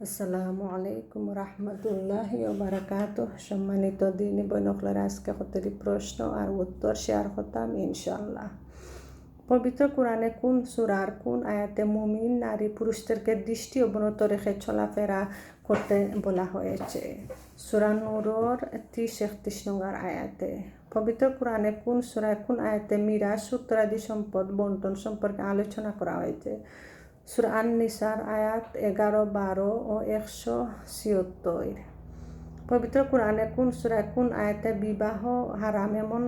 আসসালামু আলাইকুম রহমতুল্লাহি ওয়া বারাকাতুহ। সম্মানিত দিনী বৈনকলার, আজকে কতটি প্রশ্ন আর উত্তর শেয়ার করতাম ইনশাআল্লাহ। পবিত্র কোরআনে কোন সূরার কোন আয়াতে মুমিন নারী পুরুষদেরকে দৃষ্টি অবনত রেখে চলাফেরা করতে বলা হয়েছে? সূরা নূরের 30-31 নম্বর আয়াতে। পবিত্র কোরআনে কোন সূরায় কোন আয়াতে মিরাস উত্তরাদি সম্পদ বন্টন সম্পর্কে আলোচনা করা হয়েছে? সূরা আন-নিসার আয়াত 11, 12 ও 176। পবিত্র কোরআনে কোন সূরায় কোন আয়াতে বিবাহ হারাম এমন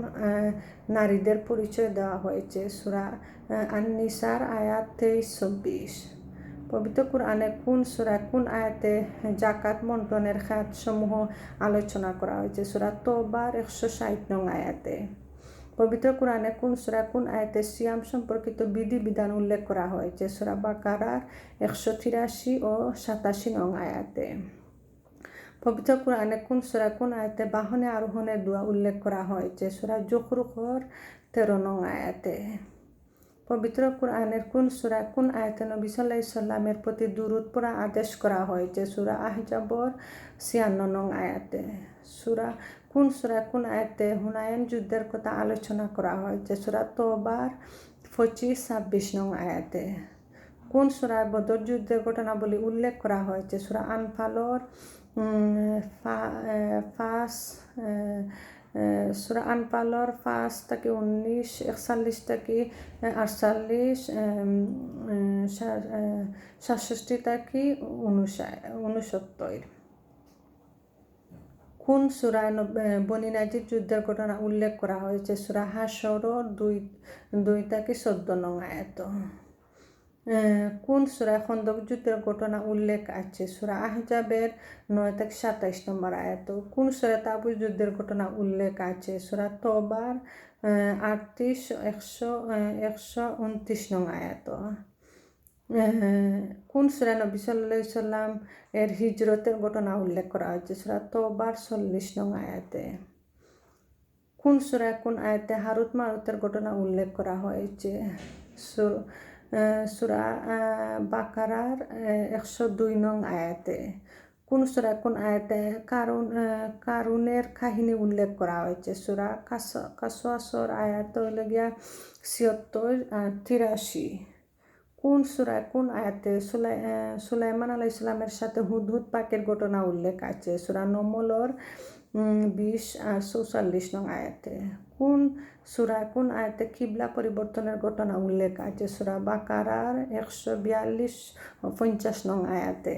নারীদের পরিচয় দেওয়া হয়েছে? সূরা আন-নিসার আয়াত 23-24। পবিত্র কোরআনে কোন সূরায় কোন আয়াতে যাকাত বন্টনের খাতসমূহ আলোচনা করা হয়েছে? সূরা তওবার 160 নং আয়াতে। পবিত্র কোরআনে কোন সূরা কোন আয়াতে সিয়াম সম্পর্কিত বিধিবিধান উল্লেখ করা হয়েছে? সূরা বাকারার 183 ও 87 নং আয়াতে। পবিত্র কোরআনে কোন সূরা কোন আয়াতে বাহনে আরোহণের দোয়া উল্লেখ করা হয়েছে? সূরা যুখরুফের 13 নং আয়াতে। পবিত্র কোরআনের কোন সূরা কোন আয়াতে নবী সাল্লাল্লাহু আলাইহি সাল্লামের প্রতি দুরূদ পড়া আদেশ করা হয়েছে? সূরা আহজাবের 56 নং আয়াতে। কোন সূরা কোন আয়াতে হুনাইন যুদ্ধের কথা আলোচনা করা হয়েছে? সূরা তওবার 25-26 নং আয়াতে। কোন সূরায় বদর যুদ্ধের ঘটনাবলী উল্লেখ করা হয়েছে? সূরা আনফালের 5-19, 41-48, 67-69। কোন সূরায় বনী নাজির যুদ্ধের ঘটনা উল্লেখ করা হয়েছে? সূরা হাশরের 2-14 নং আয়াত। কোন সূরায় খন্দক যুদ্ধের ঘটনা উল্লেখ আছে? সূরা আহজাবের 9-27 নম্বর আয়াত। কোন সূরায় তাবুক যুদ্ধের ঘটনা উল্লেখ আছে? সূরা তওবার 38-129 নং আয়াত। কোন সূরায় নবী সাল্লাল্লাহু আলাইহি সাল্লাম এর হিজরতের ঘটনা উল্লেখ করা হয়েছে? সূরা তওবার 40 নং আয়াতে। কোন সূরায় কোন আয়াতে হারুত মারুতের ঘটনা উল্লেখ করা হয়েছে? সূরা বাকারার 102 নং আয়াতে। কোন সূরায় কোন আয়াতে কারুনের কাহিনী উল্লেখ করা হয়েছে? সূরা কাসসের আয়াত 76-83। কোন সূরায় কোন আয়াতে সুলাইমান আলাইহিস সালামের সাথে হুদহুদ পাখির ঘটনা উল্লেখ আছে? সূরা নমলের 20-44 নং আয়াতে। কোন সূরায় কোন আয়াতে কিবলা পরিবর্তনের ঘটনা উল্লেখ আছে? সূরা বাকারার 142-50 নং আয়াতে।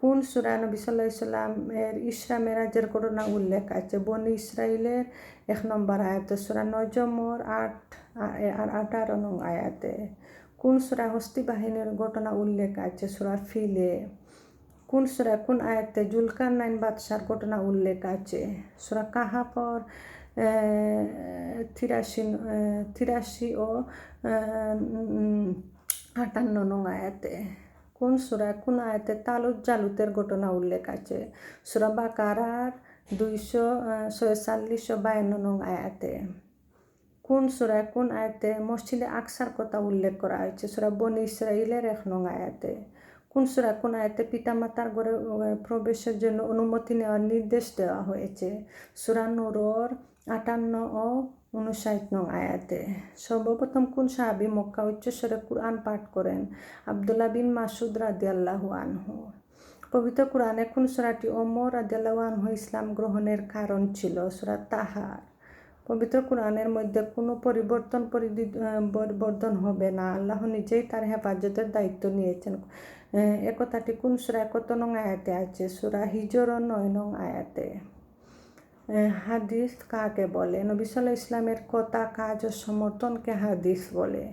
কোন সূরায় নবী সাল্লাল্লাহু আলাইহি সাল্লাম এর ইসরা মেরাজের ঘটনা উল্লেখ আছে? বনী ইসরাইলের 1 নম্বর আয়াতে। সূরা নজমের 8-18 নং আয়াতে। কোন সূরায় হস্তি বাহিনীর ঘটনা উল্লেখ আছে? সূরা ফিলে। কোন সূরায় কোন আয়াতে জুলকারনাইন বাদশার ঘটনা উল্লেখ আছে? সূরা কাহাফের 83 ও 58 নং আয়াতে। কোন সূরায় কোন আয়াতে তালুত জালুতের ঘটনা উল্লেখ আছে? সূরা বাকারার 246-52 নং আয়াতে। কোন সূরায় কোন আয়াতে মসজিদে আকসার কথা উল্লেখ করা হয়েছে? সূরা বনী ইসরাইলের 1 নং আয়াতে। কোন সূরায় কোন আয়াতে পিতামাতার ঘরে প্রবেশের জন্য অনুমতি নেওয়ার নির্দেশ দেওয়া হয়েছে? সূরা নূরের 58 ও 59 নং আয়াতে। সর্বপ্রথম কোন সাহাবী মক্কা উচ্চস্বরে কুরআন পাঠ করেন? আব্দুল্লাহ বিন মাসউদ রাদিয়াল্লাহু আনহু। পবিত্র কোরআনে কোন সূরাটি ওমর রাদিয়াল্লাহু আনহু ইসলাম গ্রহণের কারণ ছিল? সূরা তাহার। পবিত্র কোরআনের মধ্যে কোনো পরিবর্তন হবে না, আল্লাহ নিজেই তার হেফাজতের দায়িত্ব নিয়েছেন। একথাটি কোন সূরায় কত নং আয়াতে আছে? সূরা হিজরের 9 নং আয়াতে। হাদিস কাকে বলে? নবী সাল্লাল্লাহু আলাইহি ইসলামের কথা, কাজ ও সমর্থনকে হাদিস বলে।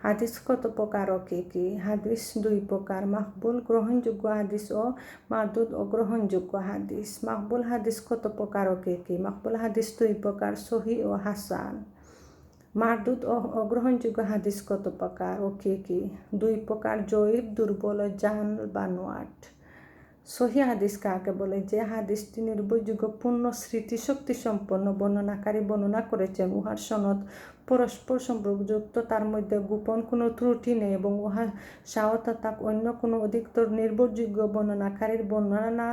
হাদিস কত প্রকার ও কী কী? হাদিস 2 প্রকার: মাকবুল গ্রহণযোগ্য হাদিস ও মারদুদ অগ্রহণযোগ্য হাদিস। মাকবুল হাদিস কত প্রকার ও কী কী? মাকবুল হাদিস 2 প্রকার: সহিহ ও হাসান। মারদুদ ও অগ্রহণযোগ্য হাদিস কত প্রকার ও কী কী? 2 প্রকার: জয়ীফ, দুর্বল ও জাল বা নোয়াট। সহি হাদিস কাকে বলে? যে হাদিসটি নির্ভরযোগ্য, পূর্ণ স্মৃতিশক্তি সম্পন্ন বর্ণনাকারী বর্ণনা করেছেন, উহার সনদ পরস্পর সম্পর্কযুক্ত, তার মধ্যে গোপন কোনো ত্রুটি নেই এবং উহার সহায়তা অন্য কোনো অধিকতর নির্ভরযোগ্য বর্ণনাকারীর বর্ণনা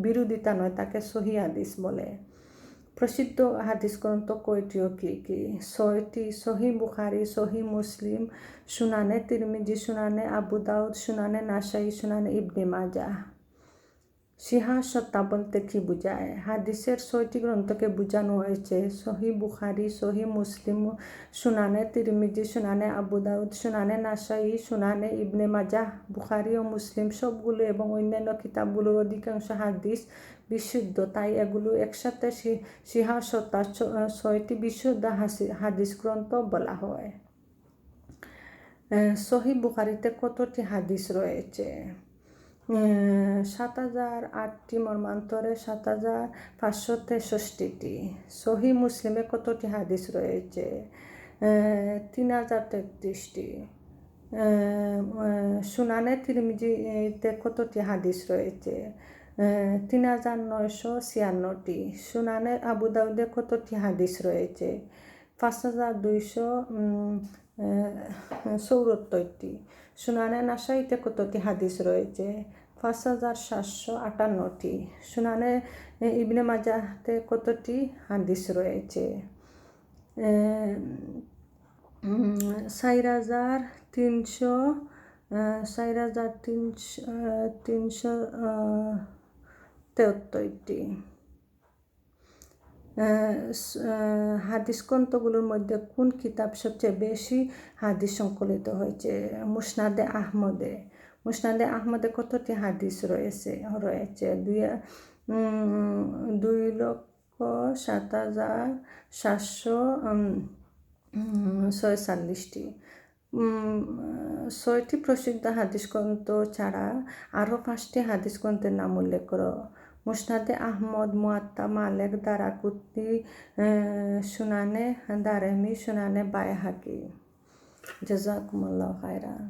বিরোধিতা নয়, তাকে সহি হাদিস বলে। প্রসিদ্ধ হাদিস গ্রন্থ কয়টি ও কী কী? 6টি। সহি বুখারী, সহি মুসলিম, সুনানে তিরমিজি, সুনানে আবু দাউদ, সুনানে নাসাই, সুনানে ইবনে মাজাহ। সিহা সত্তা বলতে কী বোঝায়? হাদিসের 6টি গ্রন্থকে বোঝানো হয়েছে সহি বুখারী, সহি মুসলিম, সুনানে তিরমিজি, সুনানে আবু দাউদ, সুনানে নাসাই, সুনানে ইবনে মাজাহ। বুখারী ও মুসলিম সবগুলো এবং অন্যান্য কিতাবগুলোর অধিকাংশ হাদিস বিশুদ্ধ, তাই এগুলো একসাথে সিহা সত্তা 6টি বিশুদ্ধ হাদিস গ্রন্থ বলা হয়। সহি বুখারীতে কতটি হাদিস রয়েছে? 7008টি, মর্মান্তরে 7563টি। সহি মুসলিমে কতটি হাদিস রয়েছে? 3033টি। সুনানে তিরমিজিতে কতটি হাদিস রয়েছে? 3956টি। সুনানে আবু দাউদে কতটি হাদিস রয়েছে? 5274টি। সুনানে নাসাইতে কতটি হাদিস রয়েছে? 5758টি। সুনানে ইবনে মাজাহতে কতটি হাদিস রয়েছে? 4373টি। হাদিস গ্রন্থগুলোর মধ্যে কোন কিতাব সবচেয়ে বেশি হাদিস সংকলিত হয়েছে? মুসনাদে আহমদে। মুসনাদে আহমদে কতটি হাদিস রয়েছে? 2,07,746টি। 6টি প্রসিদ্ধ হাদিস গ্রন্থ ছাড়া আরও 5টি হাদিস গ্রন্থের নাম উল্লেখ করো। মুসনাদে আহমদ, মুয়াত্তা মালিক, দারাকুতনি, সুনানে দারেমি, সুনানে বাইহাকি। জাযাকুমুল্লাহু খায়রান।